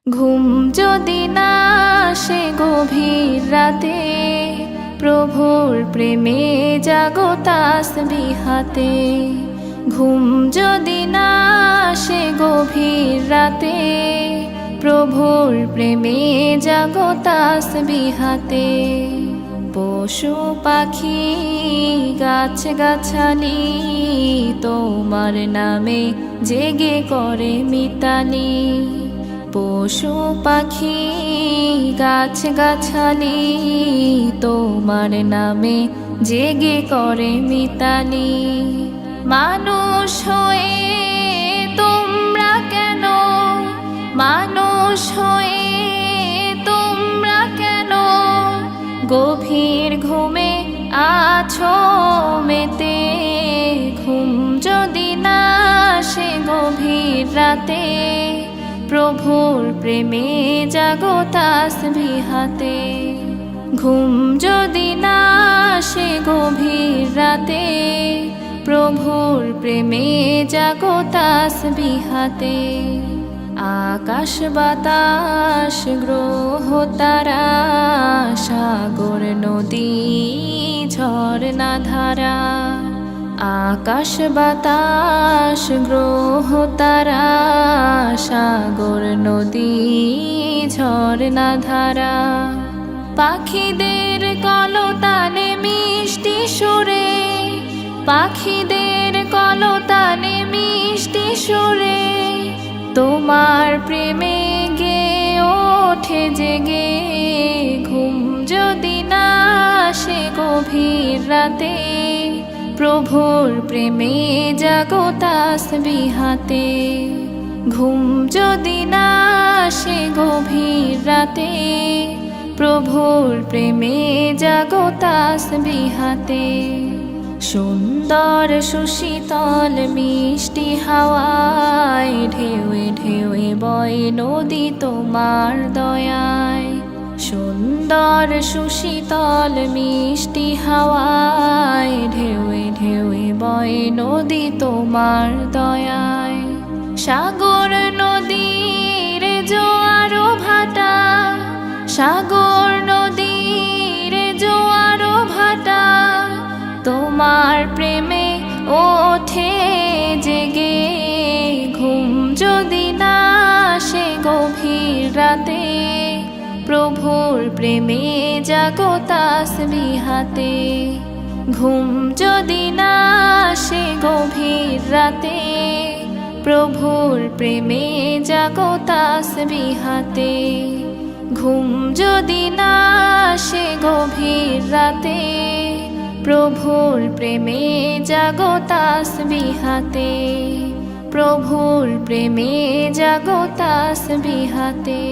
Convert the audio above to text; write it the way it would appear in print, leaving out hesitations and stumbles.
ঘুম যদি না আসে গভীর রাতে, প্রভুর প্রেমে জাগো তাসবিহাতে। ঘুম যদি না আসে গভীর রাতে, প্রভুর প্রেমে জাগো তাসবিহাতে। পশু পাখি গাছ গাছালি তোমার নামে জেগে করে মিতালি। পশু পাখি গাছ গাছালি তোমার নামে জেগে করে মিতালি। মানুষ হয়ে তোমরা কেন, মানুষ হয়ে তোমরা কেন গভীর ঘুমে আছো মেতে। ঘুম যদি না আসে গভীর রাতে, প্রভুর প্রেমে জাগো তাসবিহাতে। ঘুম যদি না আসে গভীর রাতে, প্রভুর প্রেমে জাগো তাসবিহাতে। আকাশ বাতাস গ্রহ তারা, সাগর নদী ঝরনা ধারা। আকাশ বাতাস গ্রহ তারা, সাগর নদী ঝরনা ধারা। পাখিদের কলতানে মিষ্টি সুরে, পাখিদের কলতানে মিষ্টি সুরে তোমার প্রেমে গে ওঠে জেগে। ঘুম যদি না আসে গভীর রাতে, প্রভুর প্রেমে জাগো তাসবিহাতে। ঘুম যদি না আসে গভীর রাতে, প্রভুর প্রেমে জাগো তাসবিহাতে। সুন্দর সুশীতল মিষ্টি হাওয়ায় ঢেউয়ে ঢেউয়ে বয় নদী তোমার দয়ায়। সুন্দর সুশীতল মিষ্টি হাওয়ায় ঢেউয়ে ঢেউয়ে বয় নদী তোমার দয়ায়। সাগর নদীর জোয়ার ভাটা, সাগর নদীর জোয়ার ভাটা তোমার প্রেমে ওঠে জেগে। ঘুম যদি না আসে গভীর রাতে, প্রভুর প্রেমে জাগো তাসবিহাতে। ঘুম যদি না আসে গভীর রাতে, প্রভুর প্রেমে জাগো তাসবিহাতে। ঘুম যদি না আসে গভীর রাতে, প্রভুর প্রেমে জাগো তাসবিহাতে। প্রভুর প্রেমে জাগো তাসবিহাতে।